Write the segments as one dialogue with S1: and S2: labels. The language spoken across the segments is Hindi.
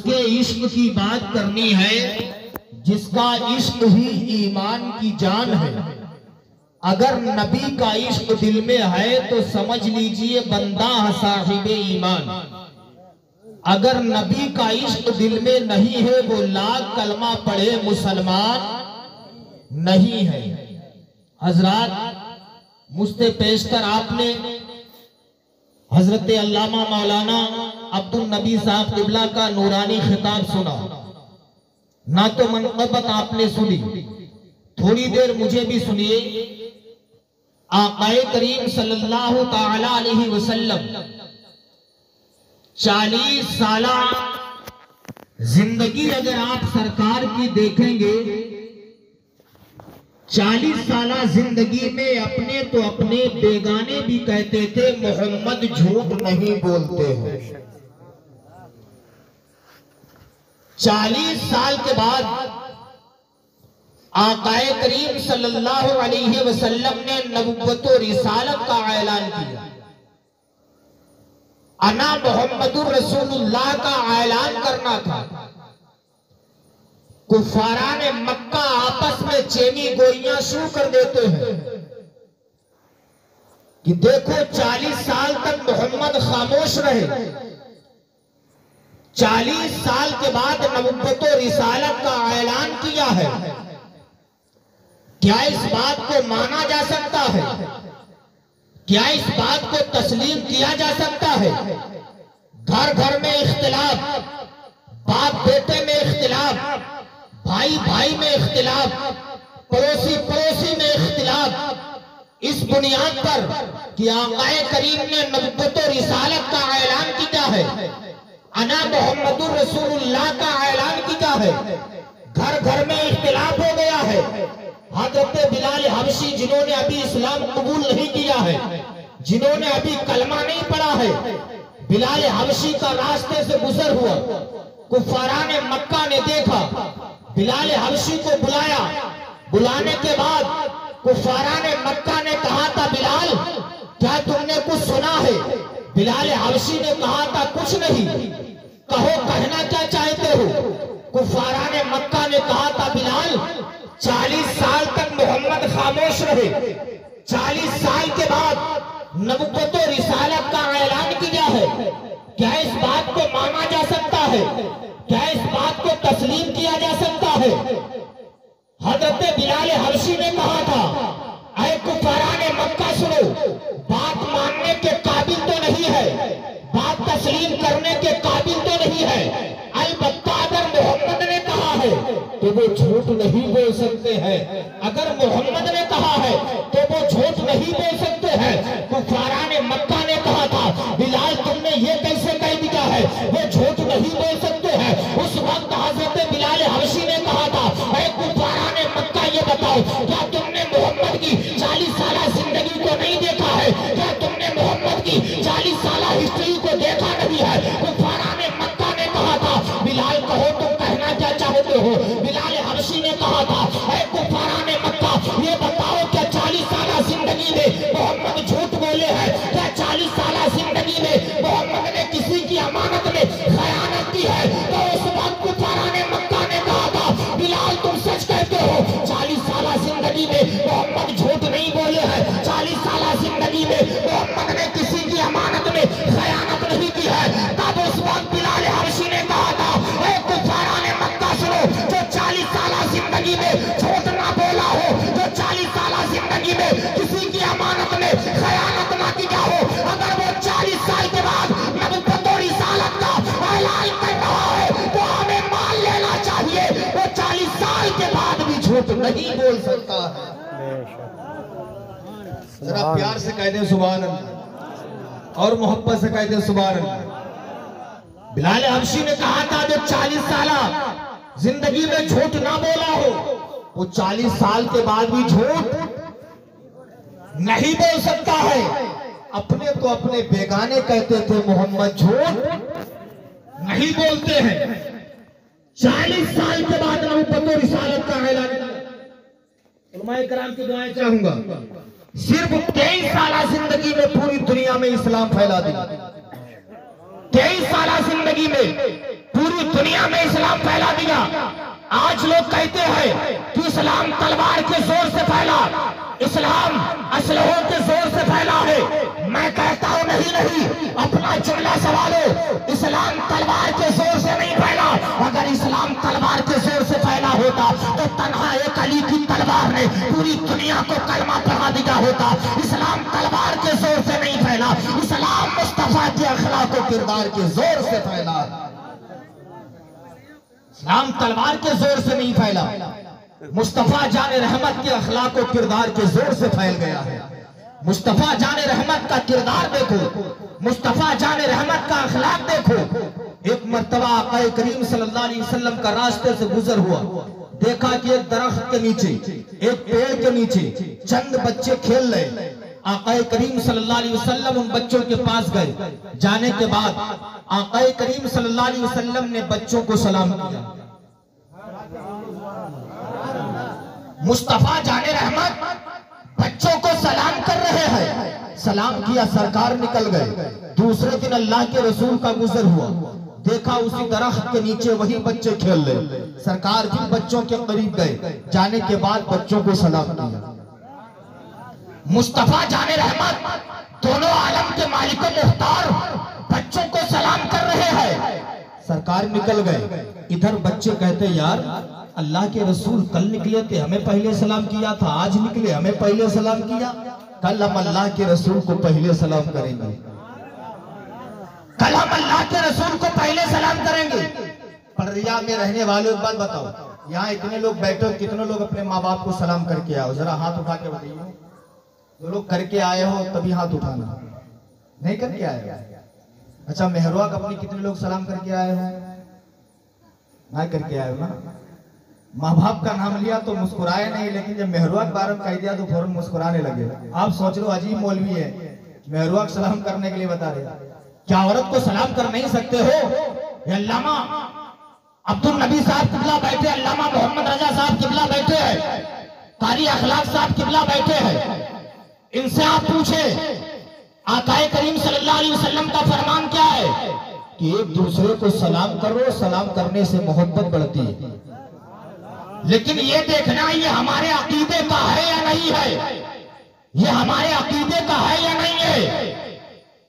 S1: उसके इश्क की बात करनी है जिसका इश्क ही ईमान की जान है। अगर नबी का इश्क दिल में है तो समझ लीजिए बंदा साहिबे ईमान। अगर नबी का इश्क दिल में नहीं है वो लाख कलमा पढ़े मुसलमान नहीं है। हजरात, मुझसे पेशकर आपने हजरत अल्लामा मौलाना अब्दुल नबी साहब क़िबला का नूरानी खिताब सुना, ना तो मनक़बत आपने सुनी, थोड़ी देर मुझे भी सुनिए। आक़ाए करीम सल्लल्लाहु ताला अलैहि वसल्लम 40 साला जिंदगी अगर आप सरकार की देखेंगे, 40 साला जिंदगी में अपने तो अपने बेगाने भी कहते थे मोहम्मद झूठ नहीं बोलते हैं। 40 साल के बाद आक़ाए करीम सल्लल्लाहु अलैहि वसल्लम ने नबुव्वत और रिसालत का ऐलान किया। अना मोहम्मदुर रसूलुल्लाह का ऐलान करना था। कुफारा ने मक्का आपस में चेनी गोइयां शुरू कर देते हैं कि देखो 40 साल तक मोहम्मद खामोश रहे, 40 साल के बाद नबुव्वत और रिसालत का ऐलान किया है। क्या इस बात को माना जा सकता है? क्या इस बात को तस्लीम किया जा सकता है? घर घर में इख्तिलाफ, बाप बेटे में इख्तिलाफ, भाई भाई में इख्तिलाफ, पड़ोसी पड़ोसी में इख्तिलाफ, इस बुनियाद पर कि आक़ाए करीम ने नबुव्वत और रिसालत का ऐलान किया है, अना मोहम्मदुर रसूलुल्लाह का ऐलान किया है, घर घर में इख्तिलाफ हो गया है। हज़रत बिलाल हबशी जिन्होंने अभी इस्लाम कबूल नहीं किया है, जिन्होंने अभी कलमा नहीं पढ़ा है, बिलाल हबशी का रास्ते से गुजर हुआ, कुफारा ने मक्का ने देखा, बिलाल हबशी को बुलाया। बुलाने के बाद कुफारा ने मक्का ने कहा था, बिलाल क्या तुमने कुछ सुना है? बिलाल हबशी ने कहा था, कुछ नहीं, कहो कहना क्या चाहते हो? कुफारा ने मक्का ने कहा था, बिलाल 40 साल तक मोहम्मद खामोश रहे, 40 साल के बाद नबुव्वत और रिसालत का ऐलान किया है, क्या इस बात को माना जा सकता है? क्या इस बात को तस्लीम किया जा सकता है? हजरत बिलाल हबशी ने कहा था, ऐ कुफारा ने मक्का सुनो, बात मानने के काबिल तो नहीं है, बात तस्लीम करने के काबिल तो नहीं है, अलबत्ता अगर मोहम्मद ने कहा है तो वो झूठ नहीं बोल सकते हैं। अगर मोहम्मद ने कहा है तो वो झूठ नहीं बोल सकते हैं। कुफारा ने मक्का ने कहा था, बिलाल तुमने ये कैसे कह दिया है, वो झूठ नहीं बोल सकते हैं। उस वक्त हजरत बिलाल हबशी ने कहा था, ऐ कुफारा ने मक्का ये बताओ, क्या तुमने मोहम्मद की 40 साला जिंदगी को नहीं देखा है? क्या तुमने मोहम्मद की 40 साला हिस्ट्री को देखा नहीं है? कुफारा ने मक्का ने कहा था, बिलाल कहो तुम कहना क्या चाहते हो? बिलाल हबशी ने कहा था, ऐ कुफारा ने मक्का ये बताओ, क्या 40 साला जिंदगी में मोहम्मद झूठ बोले हैं? क्या 40 साला जिंदगी में मोहम्मद ने किसी की अमानत में खयानत की है? तो उस वक्त कुफारा ने मक्का ने कहा था, बिलाल तुम सच कहते हो, 40 साला जिंदगी में मोहम्मद झूठ नहीं बोले हैं, 40 साला जिंदगी में मोहम्मद ने किसी की अमानत में खयानत नहीं की है। तब उस वक्त बिलाल हबशी ने कहा था, ऐ कुफारा ने मक्का सुनो, जो 40 साला जिंदगी में झूठ ना बोला हो, जो 40 साला जिंदगी में किसी की अमानत में खयानत ना किया हो, अगर वो 40 साल के बाद नबुव्वत और रिसालत का ऐलान कर रहा है तो हमें मान लेना चाहिए, वो 40 साल के बाद भी झूठ नहीं बोल सकता है। जरा प्यार से कह दे सुभान अल्लाह, और मोहब्बत से कह दे सुभान अल्लाह। बिलाल हबशी ने कहा था, जो 40 साला जिंदगी में झूठ ना बोला हो, वो 40 साल के बाद भी झूठ नहीं बोल सकता है। अपने तो अपने बेगाने कहते थे मोहम्मद झूठ नहीं बोलते हैं। 40 साल के बाद नबुव्वत और रिसालत का ऐलान। उलमाए किराम की दुआएं चाहूंगा। सिर्फ 23 साल जिंदगी में पूरी दुनिया में इस्लाम फैला दी। 23 साल जिंदगी में पूरी दुनिया में इस्लाम फैला दिया। आज लोग कहते हैं कि इस्लाम तलवार के जोर से फैला, इस्लाम असलहों के जोर से फैला है। मैं कहता हूं नहीं, अपना जुमला सवालो, इस्लाम तलवार के जोर से नहीं फैला। अगर इस्लाम तलवार के जोर से फैला होता तो तन्हा एक अली की तलवार ने पूरी दुनिया को कलमा पढ़ा दिया होता। इस्लाम तलवार के जोर से नहीं फैला, इस्लाम मुस्तफा के अखलाक और किरदार के जोर से फैला। इस्लाम तलवार के जोर से नहीं फैला, मुस्तफा जाने रहमत के अखलाक और किरदार के जोर से फैल गया है। मुस्तफा जाने रहमत का किरदार देखो, मुस्तफा जाने रहमत का अखलाक देखो। एक मर्तबा आका करीम सल्लल्लाहु अलैहि वसल्लम का रास्ते से गुजर हुआ, देखा कि एक दरख्त के नीचे, एक पेड़ के नीचे चंद बच्चे खेल रहे। आका करीम सल्लल्लाहु अलैहि वसल्लम उन बच्चों के पास गए। जाने के बाद आका करीम सल्लल्लाहु अलैहि वसल्लम ने बच्चों को सलाम किया। मुस्तफा जाने रहमत बच्चों को सलाम कर रहे हैं। सलाम किया, सरकार निकल गए। दूसरे दिन अल्लाह के रसूल का गुजर हुआ, देखा उसी दरख्त के नीचे वही बच्चे खेल रहे। सरकार भी बच्चों के करीब गए। जाने के बाद बच्चों को सलाम किया। मुस्तफा जाने रहमत दोनों आलम के मालिक मुख्तार बच्चों को सलाम कर रहे हैं। सरकार निकल गए। इधर बच्चे कहते, यार अल्लाह के रसूल कल निकले थे, हमें पहले सलाम किया था, आज निकले हमें पहले सलाम किया। कल हम अल्लाह के रसूल को पहले सलाम करेंगे, कल हम अल्लाह के रसूल को पहले सलाम करेंगे। पर रिया में रहने वालों एक बात बताओ, यहाँ इतने लोग बैठे, कितने लोग अपने माँ बाप को सलाम करके आओ? जरा हाथ उठा के बताइए। जो लोग करके आए हो तभी हाथ उठाना, नहीं करके आए हो? अच्छा, मेहरवा अपने कितने लोग सलाम करके आए हो? ना करके आए हो ना? माँ बाप का नाम लिया तो मुस्कुराए नहीं, लेकिन जब मेहरवा के बारे में कह दिया तो फौरन मुस्कुराने लगे। आप सोच लो, अजीब मौलवी है, मेहरवा को सलाम करने के लिए बता रहे। क्या औरत को सलाम कर नहीं सकते हो? अल्लामा अब्दुल नबी साहब किबला बैठे, अल्लामा मोहम्मद रजा साहब किबला बैठे हैं, कारी अखलाक साहब किबला बैठे हैं। इनसे आप पूछे आकाए करीम सल्लल्लाहु अलैहि वसल्लम का फरमान क्या है कि एक दूसरे को सलाम करो, सलाम करने से मोहब्बत बढ़ती है। लेकिन ये देखना ये हमारे अकीदे का है या नहीं है, ये हमारे अकीदे का है या नहीं है।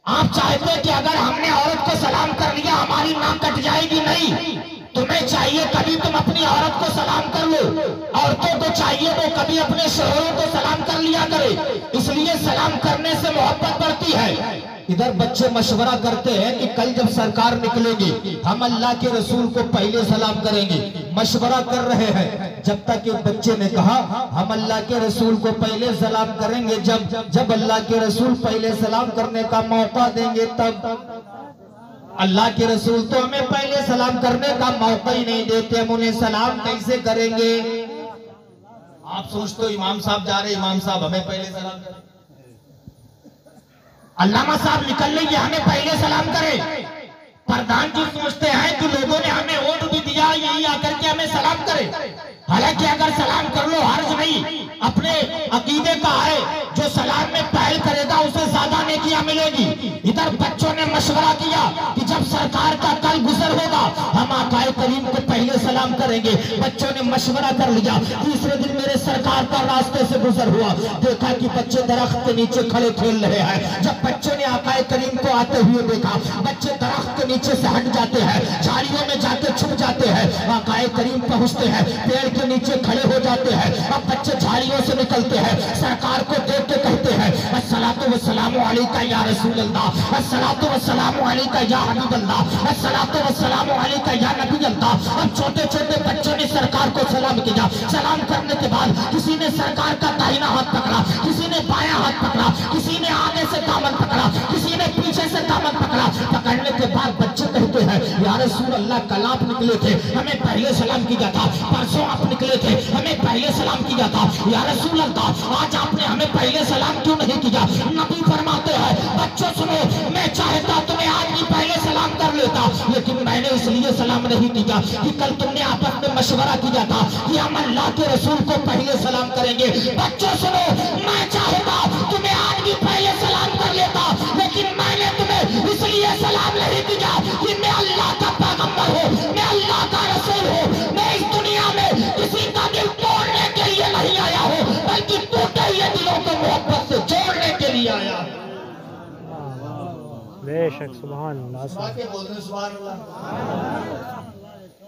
S1: आप चाहते कि अगर हमने औरत को सलाम कर लिया हमारी नाक कट जाएगी? नहीं, तुम्हें चाहिए कभी तुम अपनी औरत को सलाम कर लो, औरतों को चाहिए वो कभी अपने शोहरों को सलाम कर लिया करे, इसलिए सलाम करने से मोहब्बत बढ़ती है। इधर बच्चे मशवरा करते हैं कि कल जब सरकार निकलेगी हम अल्लाह के रसूल को पहले सलाम करेंगे, मशवरा कर रहे हैं। जब तक एक बच्चे ने कहा हम अल्लाह के रसूल को पहले सलाम करेंगे, जब अल्लाह के रसूल पहले सलाम करने का मौका देंगे तब। अल्लाह के रसूल तो हमें पहले सलाम करने का मौका ही नहीं देते, हम उन्हें सलाम कैसे करेंगे? आप सोचते हो इमाम साहब जा रहे, इमाम साहब हमें पहले सलाम करें, अल्लामा साहब निकल रही है हमें पहले सलाम करें। प्रधान जी सोचते हैं कि लोगों ने हमें वोट भी दिया, यही आकर के हमें सलाम करें। हालांकि अगर सलाम कर लो हर्ज नहीं, अपने अकीदे का है, जो सलाम में पहल करेगा उसे ज्यादा नेकियां मिलेगी। इधर बच्चों ने मशवरा किया कि जब सरकार का कल गुजर होगा हम आकाए करीम को पहले सलाम करेंगे। बच्चों ने मशवरा कर लिया। तीसरे दिन मेरे सरकार का रास्ते से गुजर हुआ, देखा कि बच्चे दरख्त के नीचे खड़े खेल रहे हैं। जब बच्चों ने आकाए करीम को आते हुए देखा, बच्चे दरख्त के नीचे से हट जाते हैं, झाड़ियों में जाके छुप जाते हैं। आकाए करीम पहुंचते हैं, पेड़ के नीचे खड़े हो जाते हैं। अब बच्चे झाड़ियों से निकलते हैं, सरकार को देख के कहते हैं अस्सलातु वस्सलामु अलैका या रसूल अल्लाह, अस्सलातु वस्सलामु अलैका या हबीब अल्लाह, अस्सलातु वस्सलामु अलैका या नबी अल्लाह। अब छोटे छोटे बच्चों ने सरकार को सलाम किया। सलाम करने के बाद किसी ने सरकार का दाहिना हाथ पकड़ा, किसी ने बायां हाथ पकड़ा, किसी ने आगे से दामन पकड़ा, किसी ने पीछे से दामन पकड़ा। पकड़ने के बाद बच्चे कहते हैं या रसूल अल्लाह, कल आप निकले थे हमें पहले सलाम किया था, परसों आप निकले थे हमें पहले सलाम किया था, या रसूल अल्लाह आज आपने हमें पहले सलाम क्यों नहीं किया? नबी फरमाते हैं बच्चों सुनो, मैं चाहता तुम्हें आज भी पहले सलाम कर लेता, लेकिन मैंने इसलिए सलाम नहीं किया कि कल तुमने आपस में मशवरा किया था कि हम अल्लाह के रसूल को पहले सलाम करेंगे। बच्चों सुनो, मैं चाहता तुम्हें आज भी पहले सलाम कर लेता, लेकिन मैंने तुम्हें इसलिए सलाम नहीं किया कि मैं अल्लाह का पैगंबर हूँ,
S2: बेशक सुभान अल्लाह।
S1: सुभान अल्लाह।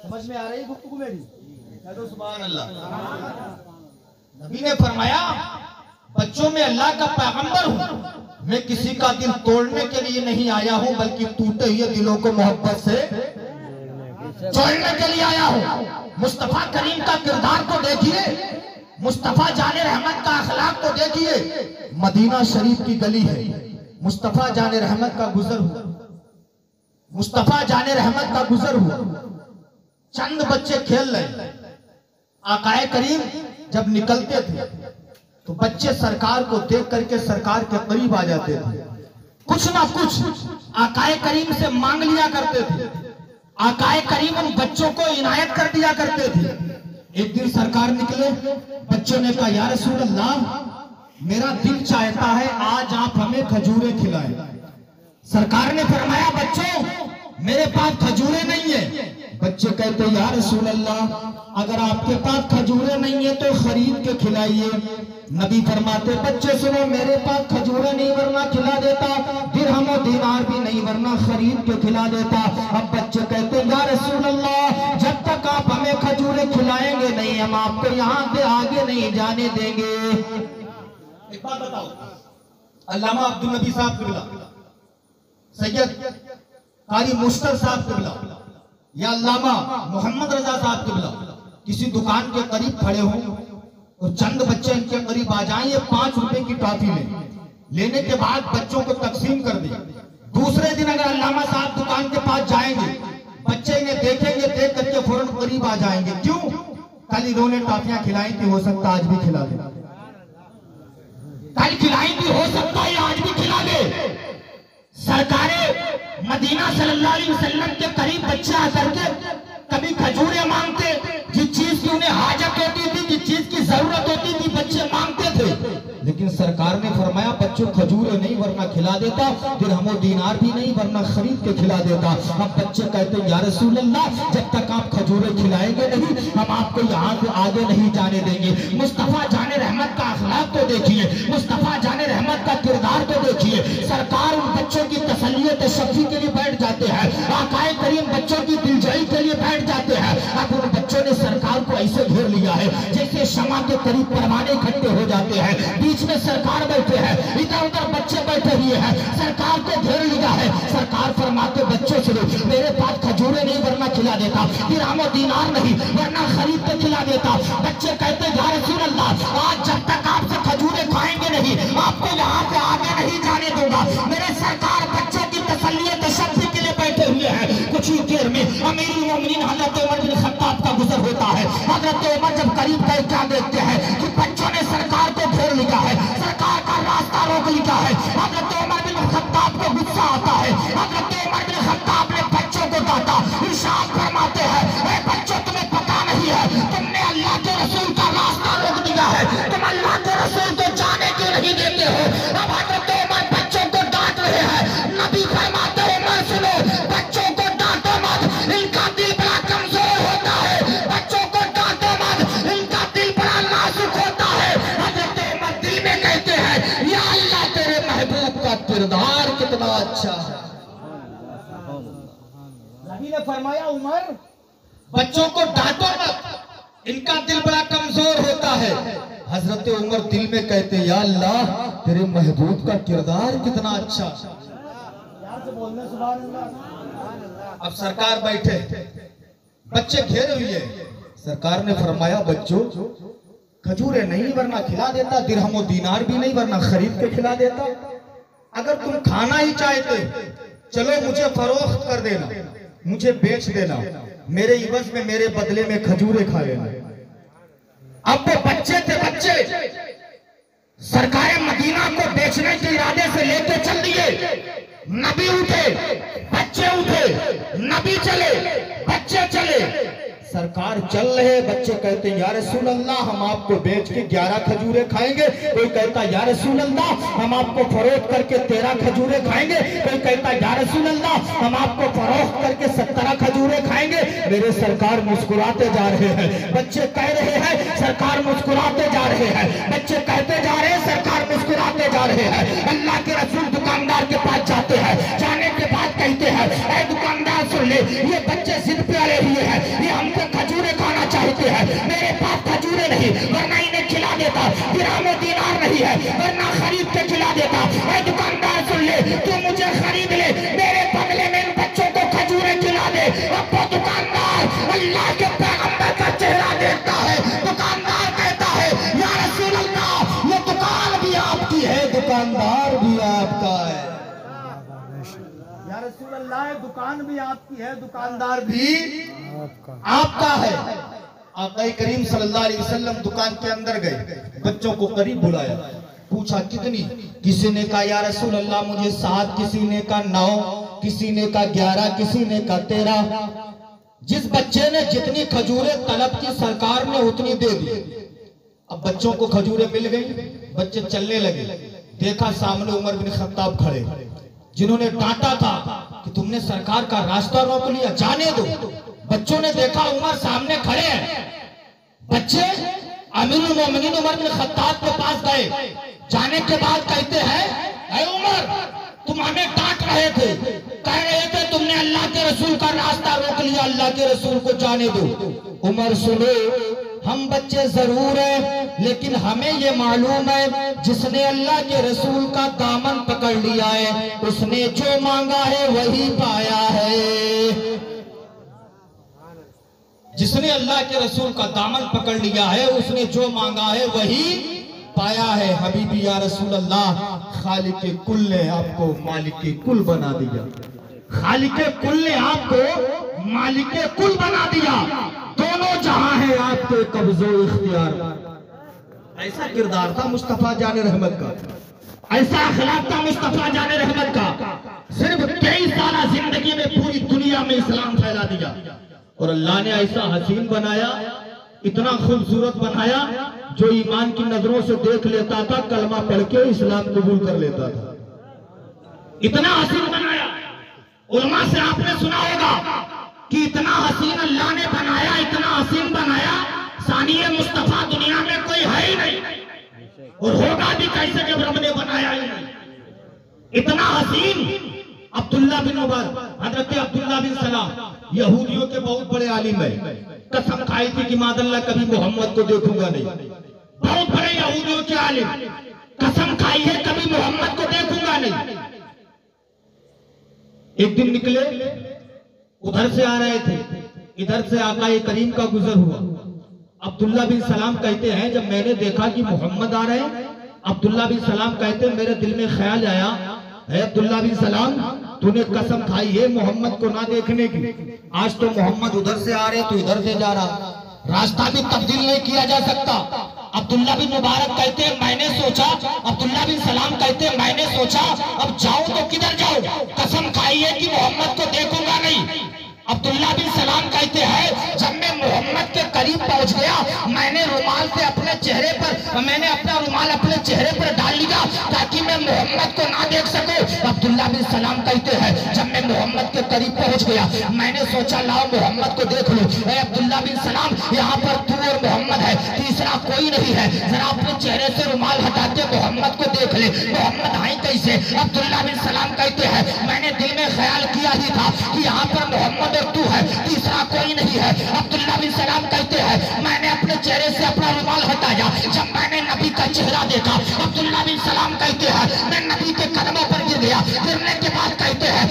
S1: समझ में आ रही गुफ्तगू मेरी? कह दो सुभान अल्लाह। नबी ने फरमाया बच्चों में अल्लाह का पैगंबर हूं, मैं किसी का दिल तोड़ने के लिए नहीं आया हूं, बल्कि टूटे हुए दिलों को मोहब्बत से जोड़ने के लिए आया हूं। मुस्तफा करीम का किरदार को देखिए, मुस्तफा जाने रहमत का अखलाक को देखिए। मदीना शरीफ की गली है, मुस्तफा जाने रहमत का गुजर हुआ, मुस्तफा जाने रहमत का गुजर हुआ। चंद बच्चे खेल रहे, आकाए करीम जब निकलते थे तो बच्चे सरकार को देख करके सरकार के करीब आ जाते थे, कुछ ना कुछ आकाए करीम से मांग लिया करते थे। आकाए करीम उन बच्चों को इनायत कर दिया करते थे। एक दिन सरकार निकले, बच्चों ने कहा या रसूल अल्लाह, मेरा दिल चाहता है आज आप हमें खजूरें खिलाएं। सरकार ने फरमाया बच्चों मेरे पास खजूरें नहीं है। बच्चे कहते या रसूल अल्लाह, अगर आपके पास खजूरें नहीं है तो खरीद के खिलाइए। नबी फरमाते बच्चे सुनो, मेरे पास खजूरें नहीं वरना खिला देता, दिरहम और दीनार भी नहीं वरना खरीद के खिला देता। अब बच्चे कहते या रसूल अल्लाह, जब तक आप हमें खजूरें खिलाएंगे नहीं हम आपको यहाँ से आगे नहीं जाने देंगे। एक बात बताओ, अल्लामा अब्दुल नबी साहब किबला, सैयद कारी मुश्तर साहब किबला या अल्लामा मोहम्मद रजा साहब किबला किसी दुकान के करीब खड़े हों और चंद बच्चे इनके करीब आ जाएं, ये 5 रुपए की टॉफी लेने के बाद बच्चों को तकसीम कर दे। दूसरे दिन अगर अल्लामा साहब दुकान के पास जाएंगे, बच्चे इन्हें देखेंगे, देख करके फौरन करीब आ जाएंगे। क्यों? कल इन्होंने टॉफियां खिलाई थी, हो सकता आज भी खिला दे। कल खिलाई थी, हो सकता है आज भी खिला दे। सरकारे मदीना सल्लल्लाहु अलैहि वसल्लम के करीब बच्चे आकर के कभी खजूरें मांगते, जिस चीज की उन्हें हाजत होती थी, जिस चीज की जरूरत होती थी, बच्चे मांगते थे। लेकिन सरकार ने फरमाया बच्चों खजूरें नहीं वरना खिला देता, दिरहम दीनार भी नहीं वरना खरीद के खिला देता। अब बच्चे कहते या रसूल अल्लाह, जब तक आप खजूरें खिलाएंगे नहीं हम आपको यहाँ से आगे नहीं जाने देंगे। मुस्तफा जाने रहमत का अखलाक तो देखिए, मुस्तफा जाने रहमत का किरदार तो देखिए। सरकार उन बच्चों की तसल्लियत शफी के लिए बैठ जाते हैं, आकाए करीम बच्चों की दिलजोई के लिए बैठ जाते हैं। अब उन बच्चों ने सरकार को ऐसे घेर लिया है जैसे शमा के करीब परवाने इकट्ठे हो जाते हैं, बीच में सरकार बैठे हैं, इधर उधर बच्चे बैठे हुए हैं, सरकार को घेर लिया है। सरकार फरमाते बच्चों से मेरे पास खजूरें नहीं वरना खिला देता, दिरहम और दीनार नहीं वरना खरीद के खिला देता। बच्चे कहते या रसूल अल्लाह, आज जब तक आपसे खजूरें खाएंगे नहीं आपको यहाँ से आगे नहीं जाने दूंगा। मेरे सरकार बच्चों की तसल्लियत शक्ति के लिए बैठे हुए हैं। कुछ ही देर में अमीरुल मोमिनीन हजरत उमर बिन खत्ताब का गुजर होता है। हजरत उमर जब करीब गए क्या देखते हैं कि बच्चों ने सरकार को घेर लिया है, सरकार का रास्ता रोक लिया है। हजरत उमर बिन खत्ताब को गुस्सा आता है। हजरत उमर बिन खत्ताब ने बच्चों को डांटा, इरशाद फरमाते हैं ए बच्चों तुम्हें पता नहीं है तुमने अल्लाह के रसूल का रास्ता रोक दिया है, तुम अल्लाह के रसूल को जाने क्यों नहीं देते हो। अब हजरत उमर बच्चों को डांट रहे हैं। नबी फरमाते उमर सुनो, बच्चों को डांटो मत, इनका दिल बड़ा कमजोर होता है। बच्चों को डांटो मत, इनका दिल बड़ा नाजुक होता है। हजरत उमर दिल में कहते हैं या अल्लाह तेरे महबूब का किरदार कितना अच्छा है। नबी ने फरमाया उमर बच्चों को डांटो मत, इनका दिल बड़ा कमजोर होता है। हजरत उमर दिल में कहते या अल्लाह तेरे महबूब का किरदार कितना अच्छा। बोलने सुभान अल्लाह। अब सरकार बैठे, बच्चे घेरे हुए, सरकार ने फरमाया बच्चों खजूरें नहीं वरना खिला देता, दिरहम और दीनार भी नहीं वरना खरीद के खिला देता। अगर तुम खाना ही चाहते चलो मुझे फरोख्त कर देना, मुझे बेच देना, मेरे इवज में मेरे बदले में खजूरें खा लेना। अब वो बच्चे थे, बच्चे सरकार मदीना को बेचने के इरादे से लेके चल दिए। नबी उठे, बच्चे उठे, नबी चले, बच्चे चले। सरकार चल रहे, बच्चे कहते या रसूल अल्लाह हम आपको बेच के 11 खजूरें खाएंगे। कोई कहता या रसूल अल्लाह हम आपको फरोख्त करके 13 खजूरें खाएंगे। कोई कहता या रसूल अल्लाह हम आपको फरोख्त करके 17 खजूरें खाएंगे। मेरे सरकार मुस्कुराते जा रहे हैं, बच्चे कह रहे हैं सरकार मुस्कुराते जा रहे हैं, बच्चे कहते जा रहे हैं सरकार मुस्कुराते जा रहे हैं। अल्लाह के रसूल दुकानदार के पास जाते हैं, जाने के कहते हैं, ऐ दुकानदार सुन ले, ये बच्चे जिद पे अड़े हुए हैं, ये हमसे खजूरें खाना चाहते हैं, मेरे पास खजूरें नहीं, वरना इन्हें खिला देता, दिरहम दीनार नहीं है, वरना खरीद के खिला देता। ऐ दुकानदार सुन ले, तू मुझे खरीद ले, मेरे बदले में इन बच्चों को खजूरें खिला दे। अब वो दुकानदार अल्लाह के पैगंबर का चेहरा देखता है, दुकानदार कहता है, या रसूल अल्लाह, ये दुकान भी आपकी है, दुकानदार भी आपका है।
S2: या रसूल अल्लाह, दुकान भी आपकी है, दुकानदार भी
S1: आपका है। आका करीम सल्लल्लाहु अलैहि वसल्लम दुकान के अंदर गए, बच्चों को करीब बुलाया, पूछा कितनी? किसी ने कहा या रसूल अल्लाह मुझे 7, किसी ने कहा 9, किसी ने कहा 11, किसी ने कहा 13। जिस बच्चे ने जितनी खजूरें तलब की सरकार ने उतनी दे दी। अब बच्चों को खजूरें मिल गई, बच्चे चलने लगे, देखा सामने उमर बिन खत्ताब खड़े, जिन्होंने डांटा था कि तुमने सरकार का रास्ता रोक लिया, जाने दो। बच्चों ने देखा उमर सामने खड़े हैं, बच्चे अमीरुल मोमिनीन उमर बिन खत्ताब के पास गए, जाने के बाद कहते हैं, ऐ उमर, तुम हमें डांट रहे थे, कह रहे थे तुमने अल्लाह के रसूल का रास्ता रोक लिया, अल्लाह के रसूल को जाने दो। उमर सुनो, हम बच्चे जरूर हैं, लेकिन हमें ये मालूम है जिसने अल्लाह के रसूल का दामन पकड़ लिया है, उसने जो मांगा है वही पाया है। जिसने अल्लाह के रसूल का दामन पकड़ लिया है, उसने जो मांगा है वही पाया है। हबीबी या रसूल अल्लाह, खालिक कुल ने आपको मालिक कुल बना दिया, खालिक कुल ने आपको मालिक कुल बना दिया, दोनों जहां है आपके कब्जो इख्तियार। ऐसा किरदार था मुस्तफा जाने रहमत का, ऐसा अखलाक था मुस्तफा जाने रहमत का। सिर्फ 23 साल जिंदगी में पूरी दुनिया में इस्लाम फैला दिया, और अल्लाह ने ऐसा हसीन बनाया, इतना खूबसूरत बनाया, जो ईमान की नजरों से देख लेता था, कलमा पढ़ के इस्लाम कबूल कर लेता था। इतना हसीन बनाया। उलमा से आपने सुना होगा कि इतना हसीन अल्लाह ने बनाया, इतना हसीन बनाया, सानिए मुस्तफा दुनिया में कोई है ही नहीं, और होगा भी कैसे जब रब ने बनाया ही नहीं। इतना हसीन। अब्दुल्ला बिन उमर, हजरत अब्दुल्ला बिन सलाम यहूदियों के बहुत बड़े आलिम है, कसम खाई थी कि मादल्ला कभी मोहम्मद को देखूंगा नहीं। बहुत बड़े यहूदियों के आलिम, कसम खाई है कभी मोहम्मद को देखूंगा नहीं। एक दिन निकले, उधर से आ रहे थे, इधर से आका करीम का गुजर हुआ। अब्दुल्ला बिन सलाम कहते हैं, जब मैंने देखा कि मोहम्मद आ रहे हैं, अब्दुल्ला बिन सलाम कहते हैं, मेरे दिल में ख्याल आया, है अब्दुल्ला बिन सलाम, तूने कसम खाई है मोहम्मद को ना देखने की। आज तो मोहम्मद उधर से आ रहे, तू इधर से जा रहा, रास्ता भी तब्दील नहीं किया जा सकता। अब्दुल्ला बिन मुबारक कहते हैं, मैंने सोचा, अब्दुल्ला बिन सलाम कहते हैं, मैंने सोचा अब जाऊं तो किधर जाऊं, कसम खाई है कि मोहम्मद को देखूंगा नहीं। अब्दुल्ला बिन सलाम कहते हैं, जब मैं मोहम्मद के करीब पहुंच गया, मैंने रुमाल से अपने चेहरे पर, मैंने अपना रुमाल अपने चेहरे पर डाल लिया ताकि मैं मोहम्मद को ना देख सकूं। अब्दुल्ला बिन सलाम कहते हैं, जब मैं मोहम्मद के करीब पहुंच गया, मैंने सोचा लाओ मोहम्मद को देख लूं। अब्दुल्ला बिन सलाम, यहाँ पर तू और मोहम्मद है, तीसरा कोई नहीं है, जरा अपने चेहरे से रुमाल हटा के मोहम्मद को देख ले, मोहम्मद है कैसे। अब्दुल्ला बिन सलाम कहते हैं, मैंने दिल में ख्याल किया ही था कि यहाँ पर मोहम्मद तू है, तीसरा कोई नहीं है। अब्दुल्ला बिन सलाम कहते हैं, मैंने अपने चेहरे से अपना रुमाल हटाया, जब मैंने नबी का चेहरा देखा, अब्दुल्ला बिन सलाम कहते हैं, मैं नबी के कदमों पर गिर गया। गिरने के बाद कहते हैं,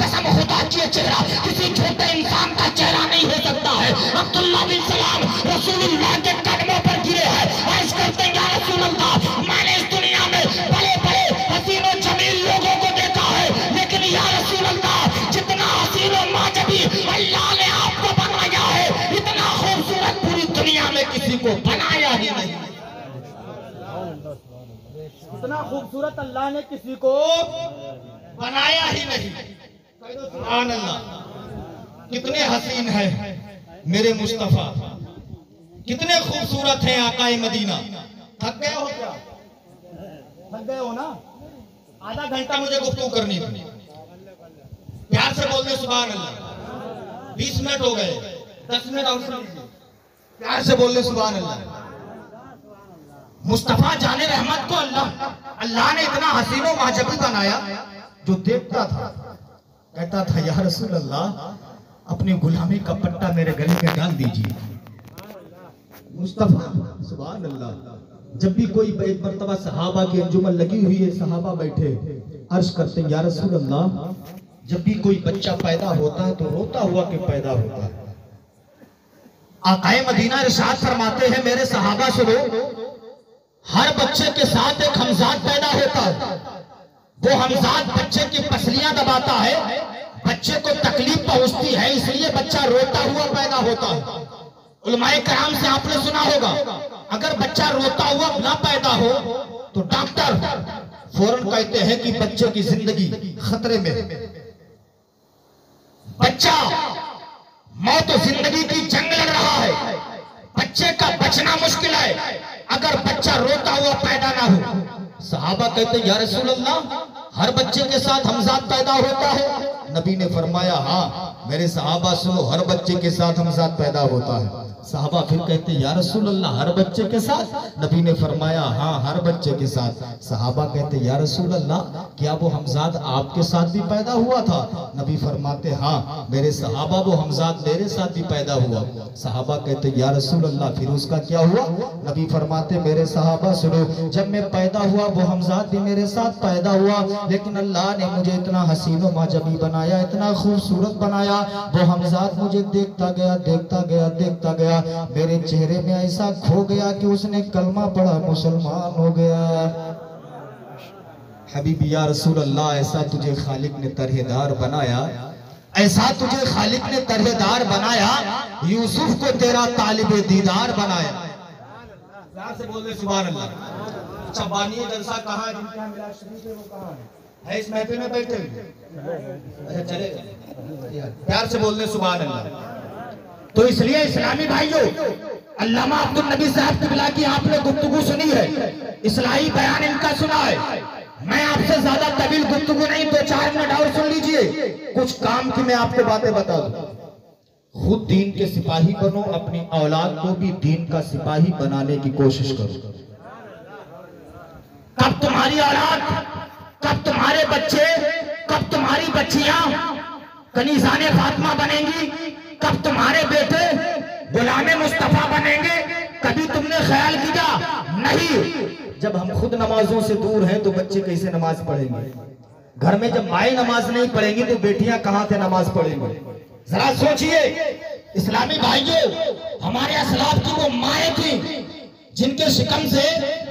S1: कसम खुदा की चेहरा किसी छोटे इंसान का चेहरा नहीं हो सकता है। अब्दुल्ला बिन सलाम रसूलुल्लाह के कदमों पर गिरे हैं, अर्ज करते हैं, या रसूल अल्लाह, मैंने इस दुनिया में बड़े बड़े हसीन और जमील लोगों को देखा है, लेकिन या रसूल अल्लाह, जितना हसीन और माजबी अल्लाह ने आपको बनाया है, इतना खूबसूरत पूरी दुनिया में किसी को बनाया ही नहीं।
S2: इतना खूबसूरत अल्लाह ने किसी को
S1: बनाया ही नहीं। सुभान अल्लाह, कितने हसीन है मेरे मुस्तफा, कितने खूबसूरत हैं आकाए मदीना। थक गए हो क्या?
S2: थक गए हो ना?
S1: आधा घंटा मुझे गुफ्तगू करनी थी, प्यार से बोल दे सुभान अल्लाह। 20 मिनट हो गए, 10 मिनट और सुन लीजिए, प्यार से बोल दे सुभान अल्लाह। मुस्तफा जाने रहमत को अल्लाह ने इतना हसीनो माजबी बनाया, जो देखता था कहता था या रसूल अल्लाह अपनी गुलामी का पट्टा मेरे गले में डाल दीजिए। मुस्तफा सुभान अल्लाह। जब भी कोई एक मर्तबा सहाबा की अंजुमन लगी हुई है, सहाबा बैठे अर्ज करते या रसूल अल्लाह जब भी कोई बच्चा पैदा होता है तो रोता हुआ कि पैदा होता है। आकाए मदीना इरशाद फरमाते हैं मेरे सहाबा सुनो, हर बच्चे के साथ एक हमजाद पैदा होता है। वो हमजाद बच्चे की पसलियां दबाता है, बच्चे को तकलीफ पहुंचती है, इसलिए बच्चा रोता हुआ पैदा होता है। उलमाए कराम से आपने सुना होगा अगर बच्चा रोता हुआ ना पैदा हो तो डॉक्टर फौरन कहते हैं कि बच्चे की जिंदगी खतरे में। बच्चा मौत और जिंदगी की जंग लड़ रहा है, बच्चे का बचना मुश्किल है अगर बच्चा रोता हुआ पैदा ना हो। सहाबा कहते या रसूल अल्लाह हर बच्चे के साथ हमजाद पैदा होता है? नबी ने फरमाया हाँ मेरे सहाबा सुनो, हर बच्चे के साथ हमजाद पैदा होता है। सहाबा फिर कहते या रसूल अल्लाह हर बच्चे के साथ? नबी ने फरमाया हाँ हर बच्चे के साथ। सहाबा कहते या रसूल अल्लाह क्या वो हमजाद आपके साथ भी पैदा हुआ था? नबी फरमाते हाँ मेरे सहाबा वो हमजाद मेरे साथ भी पैदा हुआ। सहाबा कहते या रसूल अल्लाह फिर उसका क्या हुआ? नबी फरमाते मेरे सहाबा सुनो, जब मैं पैदा हुआ वो हमजाद भी मेरे साथ पैदा हुआ, लेकिन अल्लाह ने मुझे इतना हसीन व माजबी बनाया, इतना खूबसूरत बनाया, वो हमजाद मुझे देखता गया देखता गया देखता गया, मेरे चेहरे में ऐसा खो गया कि उसने कलमा पढ़ा मुसलमान हो गया। हबीबी या रसूल अल्लाह ऐसा तुझे खालिक ने तरहेदार बनाया, ऐसा तुझे खालिक ने तरहेदार बनाया, यूसुफ को तेरा तालिबे दीदार बनाया। प्यार से बोल दे सुभान अल्लाह। अच्छा बानी जलसा कहाँ है? जिनका मिलाद शरीफ है वो कहाँ है? इस महफिल में बैठे हुए? अच्छा चलेगा, प्यार से बोल दे सुभान अल्लाह। तो इसलिए इस्लामी भाइयों, अल्लामा अब्दुल नबी साहब किबला की आपने गुफ्तगू सुनी है, इस्लाही बयान इनका सुना है। मैं आपसे ज्यादा तवील गुफ्तगू नहीं, 2-4 मिनट और सुन लीजिए। कुछ काम की मैं आपको बातें बता दूं। खुद दीन के सिपाही बनो, अपनी औलाद को भी दीन का सिपाही बनाने की कोशिश करो। कब तुम्हारी औलाद, कब तुम्हारे बच्चे, कब तुम्हारी बच्चियां कनीज़ाने फातिमा बनेंगी, कब तुम्हारे बेटे गुलामे मुस्तफा बनेंगे, कभी तुमने ख्याल किया? नहीं। जब हम खुद नमाजों से दूर हैं तो बच्चे कैसे नमाज पढ़ेंगे? घर में जब माएं नमाज नहीं पढ़ेंगी तो बेटियां कहां से नमाज पढ़ेंगी? जरा सोचिए इस्लामी भाइयों, हमारे असलाफ की वो माएं थी जिनके शिकम से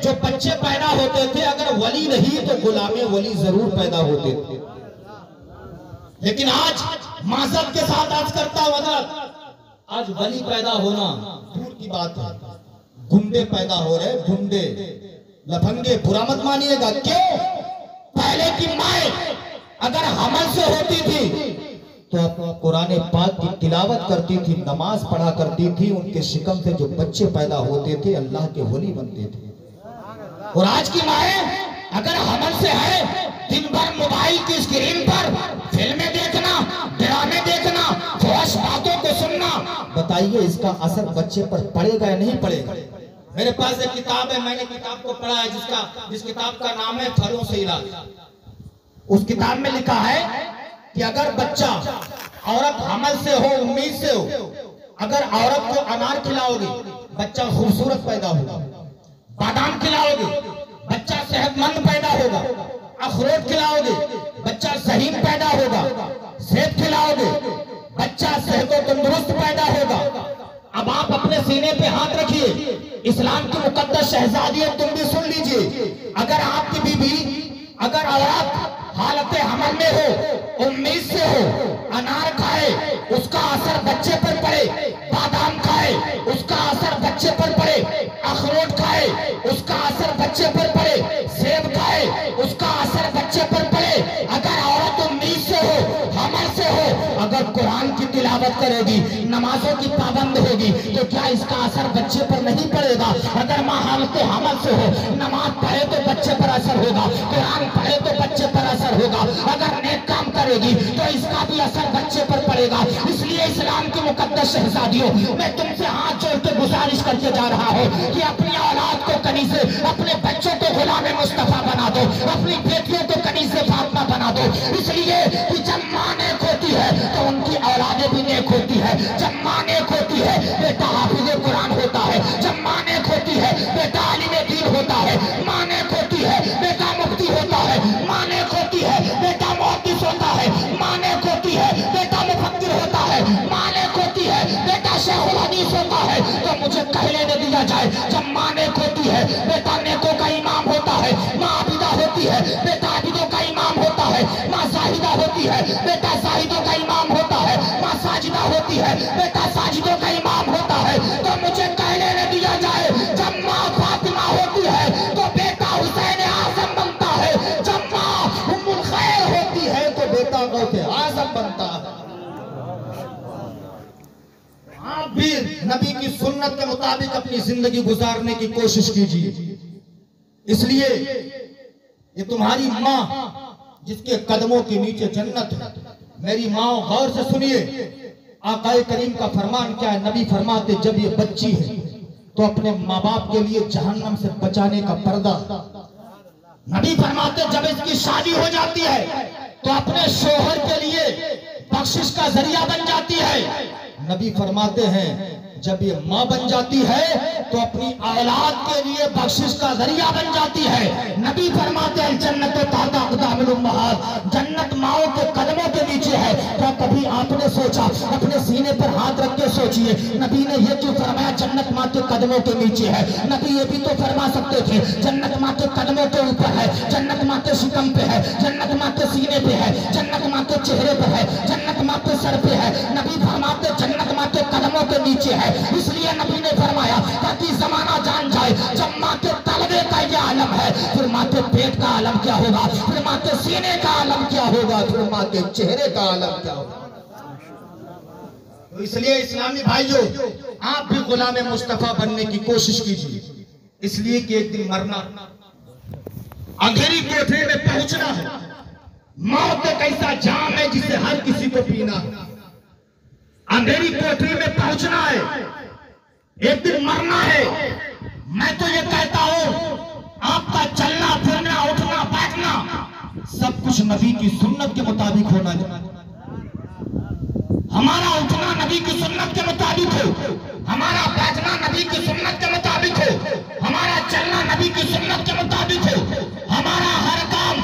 S1: जो बच्चे पैदा होते थे, अगर वली नहीं तो गुलामे वली जरूर पैदा होते थे। लेकिन आज माजरत के साथ आज करता हुआ आज वली पैदा होना दूर की बात है, गुंडे पैदा हो रहे, गुंडे लफंगे। बुरा मत मानिएगा। क्यों? पहले की माए अगर हमल से होती थी तो कुरान पाक की तिलावत करती थी, नमाज पढ़ा करती थी, उनके शिकम से जो बच्चे पैदा होते थे अल्लाह के वली बनते थे। और आज की माए अगर हमल से है, दिन भर मोबाइल की स्क्रीन पर फिल्में देखना, ड्रामे देखना, फौश बातों को सुनना, बताइए इसका असर बच्चे पर पड़ेगा या नहीं पड़ेगा? मेरे पास एक किताब है, मैंने किताब को पढ़ा है, जिस किताब का नाम है फलों से इलाज। उस किताब में लिखा है कि अगर बच्चा, औरत हमल से हो, उम्मीद से हो, अगर औरत को अनार खिलाओगे बच्चा खूबसूरत पैदा होगा, बादाम खिलाओगे बच्चा सेहतमंद पैदा होगा, अखरोट खिलाओगे बच्चा सहीम पैदा होगा, सेब खिलाओगे बच्चा सेहत तंदुरुस्त पैदा होगा। अब आप अपने सीने पे हाथ रखिए, इस्लाम की मुकद्दस शहजादी तुम भी सुन लीजिए। अगर आपकी बीबी, अगर औरत हालत हमल में हो, उम्मीद से हो, अनार खाए उसका असर बच्चे पर पड़े, बादाम खाए उसका असर बच्चे पर पड़े, अखरोट खाए उसका असर बच्चे पर पड़े, सेब खाए उसका असर बच्चे पर पड़े, अगर औरत उम्मीद से हो, हमल से हो, अगर कुरान की तिलावत करेगी, नमाजों की पाबंद होगी, तो क्या इसका असर बच्चे पर नहीं पड़ेगा? अगर माँ हालत हमल से हो, नमाज पढ़े तो बच्चे पर असर होगा, कुरान पढ़े तो बच्चे पर असर होगा, अगर नेक काम करेगी तो इसका भी असर बच्चे पर पड़ेगा। इसलिए इस्लाम की मुकद्दस शहजादियों, मैं तुमसे हाथ जोड़ के गुजारिश करके जा रहा हूँ कि अपनी औलाद को कनी से, अपने बच्चों को गुलाम मुस्तफा बना दो, अपनी बेटियों को कनी से फातिमा बना दो। इसलिए कि जब माँ नेक होती है तो उनकी औलादें भी नेक होती है। जब माँ नेक होती है बेटा हाफिज़ कुरान होता है। जब माँ नेक होती है बेटा आलिम दीन होता है। माँ नेक होती है बेटा मुफ्ती होता है। माँ नेक होती है बेटा मुहद्दिस होता है। माँ नेक होती है बेटा मुफक्किर होता है। माँ नेक होती है बेटा शेखुल हदीस होता है। तो मुझे कह लेने दिया जाए, जब माँ नेक होती है बेटा नेकों का इमाम होता है। माँ आबिदा होती है बेटा आबिदों का इमाम होता है। माँ जाहिदा होती है बेटा जाहिदों का इमाम होता है। माँ साजिदा होती है बेटा साजिदों का इमाम होता है। तो मुझे कह लेने दिया जाए, जब माँ फातिमा होती है तो बेटा हुसैन आजम बनता है। जब माँ उम्मुल खैर होती है तो बेटा गौसे आजम बनता है। आप भी नबी की सुन्नत के मुताबिक अपनी जिंदगी गुजारने की कोशिश कीजिए। इसलिए ये तुम्हारी माँ जिसके कदमों के नीचे जन्नत है, मेरी माँ गौर से सुनिए, आकाए करीम का फरमान क्या है। नबी फरमाते जब ये बच्ची है तो अपने माँ बाप के लिए जहन्नम से बचाने का पर्दा। नबी फरमाते जब इसकी शादी हो जाती है तो अपने शोहर के लिए बख्शिश का जरिया बन जाती है। नबी फरमाते हैं जब ये माँ बन जाती है तो अपनी औलाद के लिए बख्शिश का जरिया बन जाती है। नबी फरमाते हैं जन्नत ताता अक़दामुल उम्महात, जन्नत माओ के कदमों के नीचे है। क्या कभी आपने सोचा, अपने सीने पर हाथ रख के सोचिए, नबी ने ये क्यों फरमाया जन्नत माँ के कदमों के नीचे है। नबी ये भी तो फरमा सकते थे जन्नत माँ के कदमों के ऊपर है, जन्नत माँ के शिकम पे है, जन्नत माँ के सीने पे है, जन्नत माँ के चेहरे पे है, जन्नत माँ के सर पे है। नबी फरमाते जन्नत माँ के कदमों के नीचे है। इसलिए नबी ने फरमाया ताकि जमाना जान जाए जब माँ के तलबे का ये आलम है, फिर माँ के पेट का आलम क्या होगा, फिर माँ के सीने का आलम क्या होगा, फिर माँ के चेहरे का आलम क्या होगा। तो इसलिए इस्लामी भाइयों, आप भी गुलाम मुस्तफा बनने की कोशिश कीजिए। इसलिए कि एक दिन मरना, अंधेरी कोठरी में पहुंचना है। मौत एक ऐसा जाम है जिसे हर किसी को पीना है। अंधेरी कोठरी में पहुंचना है, एक दिन मरना है। मैं तो ये कहता हूं आपका चलना फिरना उठना बैठना सब कुछ नबी की सुन्नत के मुताबिक होना चाहिए। हमारा उठना नबी की सुन्नत के मुताबिक हो, हमारा बैठना नबी की सुन्नत के मुताबिक हो, हमारा चलना नबी की सुन्नत के मुताबिक हो, हमारा हर काम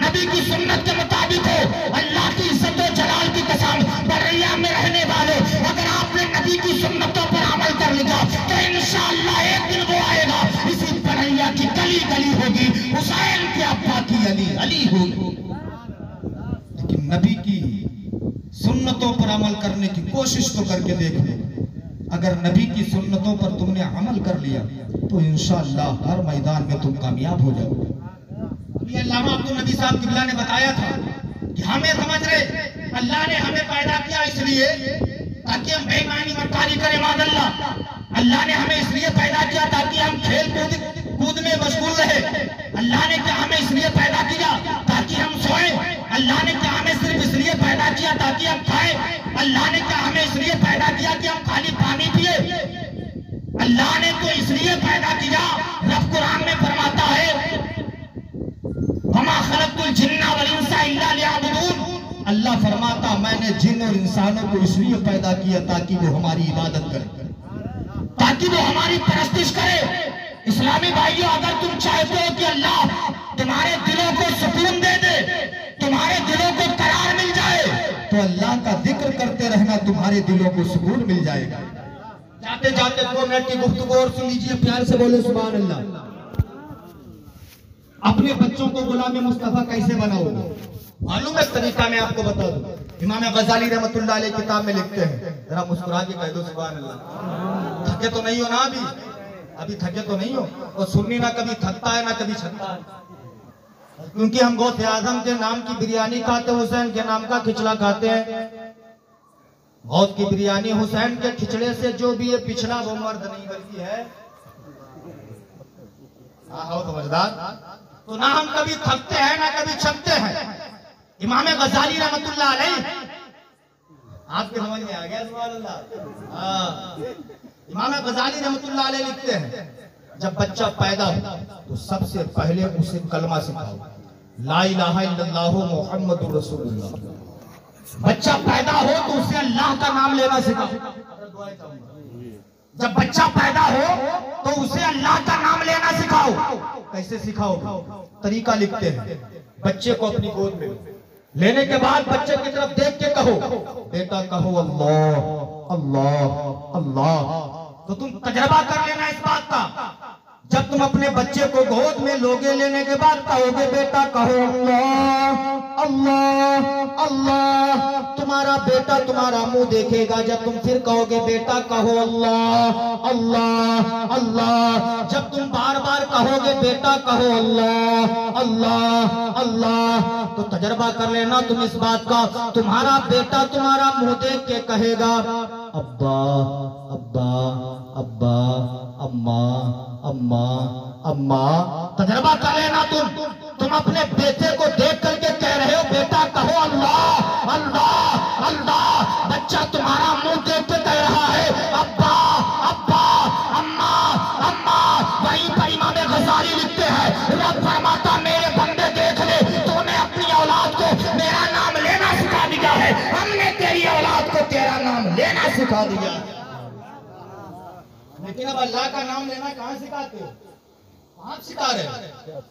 S1: नबी की सुन्नत के मुताबिक हो। अल्लाह की इज्जत और जलाल की कसम, बरैया में रहने वाले अगर आपने नबी की सुन्नतों पर अमल कर लिया तो इंशाअल्लाह एक दिन वो आएगा, इसी बरैया की गली गली होगी, हुसैन के अब्बा की अली अली होगी। लेकिन नबी की सुन्नतों पर अमल करने की कोशिश तो करके देख लो। अगर नबी की सुन्नतों पर तुमने अमल कर लिया तो इंशाअल्लाह हर मैदान में तुम कामयाब हो जाओगे। अभी अल्लामा अब्दुल नबी साहब किबला ने बताया था कि हमें समझ रहे अल्लाह ने हमें पैदा किया इसलिए ताकि हम बेईमानी मक्कारी करें। मादल्ला, अल्लाह ने हमें इसलिए पैदा किया ताकि हम खेल कूद में मशगूल रहे। अल्लाह ने क्या हमें इसलिए पैदा किया ताकि हम सोएं। अल्लाह ने क्या हमें सिर्फ इसलिए पैदा किया ताकि हम खाएं। अल्लाह ने क्या हमें इसलिए पैदा किया कि हम खाली पानी पिए। अल्लाह ने तो इसलिए पैदा किया, रब कुरान में फरमाता है वमा खलक़तुल जिन्ना वल इंसा इल्ला लियअबुदून। अल्लाह फरमाता मैंने जिन और इंसानों को इसलिए पैदा किया ताकि वो हमारी इबादत करें, ताकि वो हमारी परस्तिश करे। इस्लामी भाइयों, अगर तुम चाहते हो कि अल्लाह तुम्हारे दिलों को सुकून दे दे, तुम्हारे दिलों को करार मिल जाए, तो अल्लाह का जिक्र करते रहना, तुम्हारे दिलों को सुकून मिल जाएगा। जाते जाते 2 मिनट की गुफ्तगू और सुन लीजिए, प्यार से बोले सुभान अल्लाह। अपने बच्चों को गुलाम मुस्तफा कैसे बनाओगे? मालूम है तरीका मैं आपको बता दूं। इमाम गजाली रहमतुल्लाह अलैह किताब में लिखते हैं, जरा मुस्कुरा के कह दो सुभान अल्लाह। थके तो नहीं हो ना? अभी थके तो नहीं हो? और सुन्नी ना कभी थकता है ना कभी छकता है, क्योंकि हम गौसे आजम के नाम की बिरयानी खाते, हुसैन के नाम का खिचड़ा खाते हैं। गौस की बिरयानी, हुसैन के खिचड़े से जो भी ये पिछड़ा वो मर्द नहीं बल्कि है। समझदार। तो ना हम कभी थकते हैं ना कभी छकते हैं। इमाम गजाली रहमतुल्लाह अलैह, आपके समझ में आ गया सुभान अल्लाह। इमाम गजाली रहमतुल्लाह अलैह लिखते हैं, जब बच्चा पैदा हो तो सबसे पहले उसे कलमा सिखाओ, ला इलाहा इल्लल्लाह मुहम्मदुर रसूलुल्लाह। बच्चा पैदा हो तो उसे अल्लाह का नाम लेना सिखाओ। जब बच्चा पैदा हो तो उसे अल्लाह का नाम लेना सिखाओ। कैसे सिखाओ? तरीका लिखते हैं, बच्चे को अपनी गोद में लेने के बाद बच्चे की तरफ देख के कहो, बेटा कहो अल्लाह अल्लाह अल्लाह। तो तुम तजर्बा कर लेना इस बात का, जब तुम अपने बच्चे को गोद में लोगे लेने के बाद कहोगे बेटा कहो अल्लाह अल्लाह अल्लाह, तुम्हारा बेटा तुम्हारा मुंह देखेगा। जब तुम फिर कहोगे बेटा कहो अल्लाह अल्लाह अल्लाह, जब तुम बार बार कहोगे बेटा कहो अल्लाह अल्लाह अल्लाह, तो तजर्बा कर लेना तुम इस बात का, तुम्हारा बेटा तुम्हारा मुंह देख के कहेगा अब्बा अब्बा अब्बा अम्मा अम्मा अम्मा। तजर्बा कर लेना तुम अपने बेटे को देख करके कह रहे हो बेटा कहो अल्लाह अल्लाह अल्लाह, बच्चा तुम्हारा मुंह देख के कह रहा है अब्बा अब्बा अम्मा अम्मा। वहीं पर इमाम गजाली लिखते हैं, रब फरमाता मेरे बंदे देख ले, तूने अपनी औलाद को मेरा नाम लेना सिखा दिया है, हमने तेरी औलाद को तेरा नाम लेना सिखा दिया। लेकिन अब अल्लाह का नाम लेना कहाँ सिखाते हो? कहाँ सिखा रहे?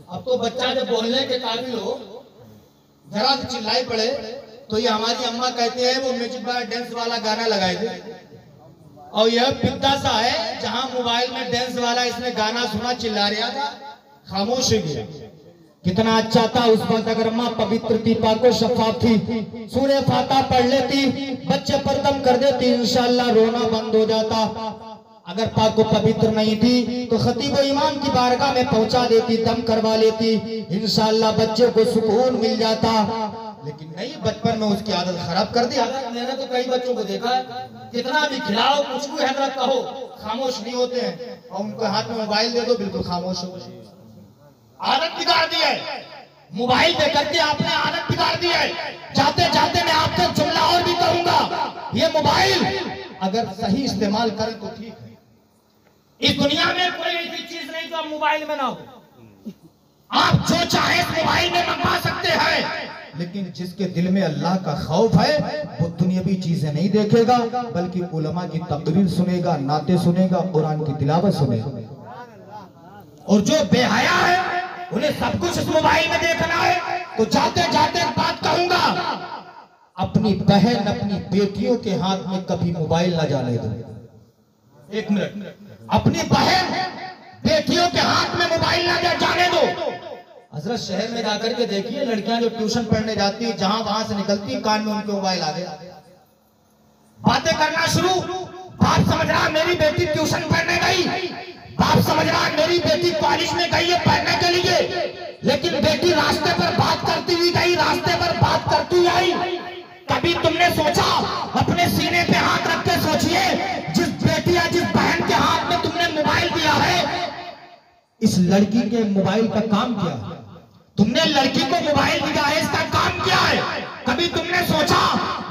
S1: अब तो बच्चा जब बोलने के काबिल हो, जरा से चिल्लाई पड़े तो ये हमारी अम्मा कहती है वो म्यूजिक बार डांस वाला गाना लगाए थे, और यह पिता सा है जहां मोबाइल में डांस वाला इसने गाना सुना, चिल्ला रहा था, खामोश हो गया। कितना अच्छा था उस वक्त अगर माँ पवित्र थी, पाको शफाफ थी, सूरह फातिहा पढ़ लेती, बच्चे पर दम कर देती, इंशाअल्लाह रोना बंद हो जाता। अगर पाक को पवित्र नहीं थी तो खतीब इमाम की बारगाह में पहुंचा देती, दम करवा लेती, इंशाअल्लाह बच्चे को सुकून मिल जाता। लेकिन नहीं, बचपन में उसकी आदत खराब कर दी। मैंने तो कई बच्चों को देखा है, कितना भी खिलाओ कुछ भी हजरत कहो खामोश नहीं होते हैं, और उनको हाथ में मोबाइल दे दो बिल्कुल खामोश हो। आदत बिगाड़ दी है, मोबाइल दे करके आपने आदत बिगाड़ दी है। जाते जाते मैं आपसे जुमला और भी कहूंगा, ये मोबाइल अगर सही इस्तेमाल करें तो ठीक है। इस दुनिया में कोई ऐसी चीज नहीं जो मोबाइल में ना हो, आप जो चाहे मोबाइल में मंगवा सकते हैं, लेकिन जिसके दिल में अल्लाह का खौफ है वो दुनियावी चीजें नहीं देखेगा, बल्कि उलमा की तकरीर सुनेगा, नाते सुनेगा, कुरान की तिलावत सुनेगा। और जो बेहया है उन्हें सब कुछ इस मोबाइल में देखना है। तो जाते जाते बात कहूंगा, अपनी बहन अपनी बेटियों के हाथ में कभी मोबाइल ना जाने दो। एक मिनट, अपनी बहन बेटियों के हाथ में मोबाइल ना जाने दो। हजरत शहर में जाकर के देखिए, लड़कियां जो ट्यूशन पढ़ने जाती है, जहां वहां से निकलती, कान में उनके मोबाइल आ गया, बातें करना शुरू। बाप समझ रहा मेरी बेटी ट्यूशन पढ़ने गई, बाप समझ रहा मेरी बेटी कॉलेज में गई है पढ़ने के लिए, लेकिन बेटी रास्ते पर बात करती हुई गई, रास्ते पर बात करती आई। कभी तुमने सोचा, अपने सीने पे हाथ रख के सोचिए, जिस बेटी या जिस बहन के हाथ में तुमने मोबाइल दिया है, इस लड़की के मोबाइल का काम क्या है? तुमने लड़की को मोबाइल दिया है, इसका काम क्या है? कभी तुमने सोचा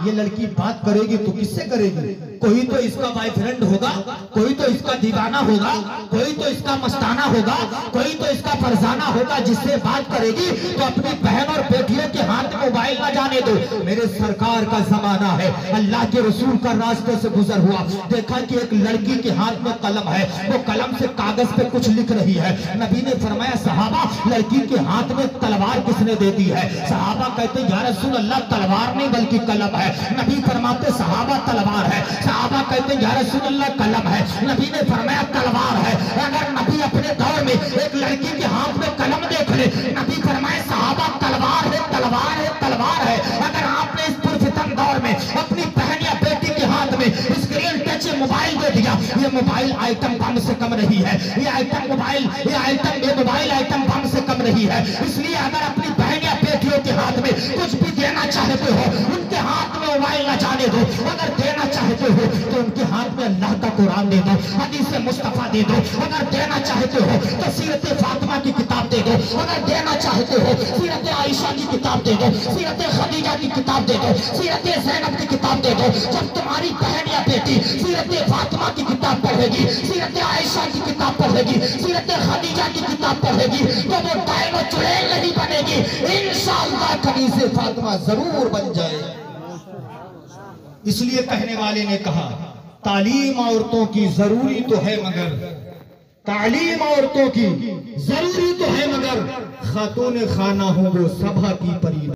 S1: ये लड़की बात करेगी तो किससे करेगी? कोई तो इसका बॉयफ्रेंड होगा, कोई तो इसका दीवाना होगा, कोई तो इसका मस्ताना होगा, कोई तो इसका फरजाना होगा जिससे बात करेगी। तो अपनी बहन और बेटियों के हाथ में मोबाइल ना जाने दो। मेरे सरकार का जमाना है, अल्लाह के रसूल का रास्ते से गुजर हुआ, देखा कि एक लड़की के हाथ में कलम है, वो कलम से कागज पे कुछ लिख रही है। नबी ने फरमाया सहाबा लड़की के हाथ में तलवार किसने दे दी है? सहाबा कहते या रसूल अल्लाह तलवार नहीं बल्कि कलम है। नबी फरमाते सहाबा तलवार है। सहाबा कहते या रसूल अल्लाह कलम है। नबी ने फरमाया तलवार है। अगर नबी अपने दौर में एक लड़की के हाथ में कलम देख ले, नबी फरमाए सहाबा तलवार है, तलवार है, तलवार है। अगर आपने इस पुरफितन दौर में अपनी बहन या बेटी के हाथ में स्क्रीन टच मोबाइल दे दिया, ये मोबाइल आइटम बम से कम नहीं है, ये आइटम मोबाइल आइटम बम से कम नहीं है। इसलिए अगर अपनी बहन या बेटियों के हाथ में कुछ भी देना चाहते हो, उनके हाथ में मोबाइल न जाने दो। अगर देना चाहते चाहते हो तो उनके हाथ में अल्लाह का कुरान दे दो, हदीस मुस्तफा दे दो। अगर देना चाहते हो तो सीरत फातिमा की किताब दे दो। अगर देना चाहते हो सीरत आयशा की किताब दे दो, सीरत खदीजा की किताब दे दो, सीरत ज़ैनब की किताब दे दो। जब तुम्हारी बहन या बेटी सीरत फातिमा की किताब पढ़ेगी, सीरत आयशा की किताब पढ़ेगी, सीरत खदीजा की किताब पढ़ेगी, तो वो डायनो चुड़ैल नहीं बनेगी, इंशाअल्लाह कनीज़े फातिमा जरूर बन जाए। इसलिए कहने वाले ने कहा तालीम औरतों की जरूरी तो है मगर, तालीम औरतों की जरूरी तो है मगर खातून खाना हो वो सभा की परी।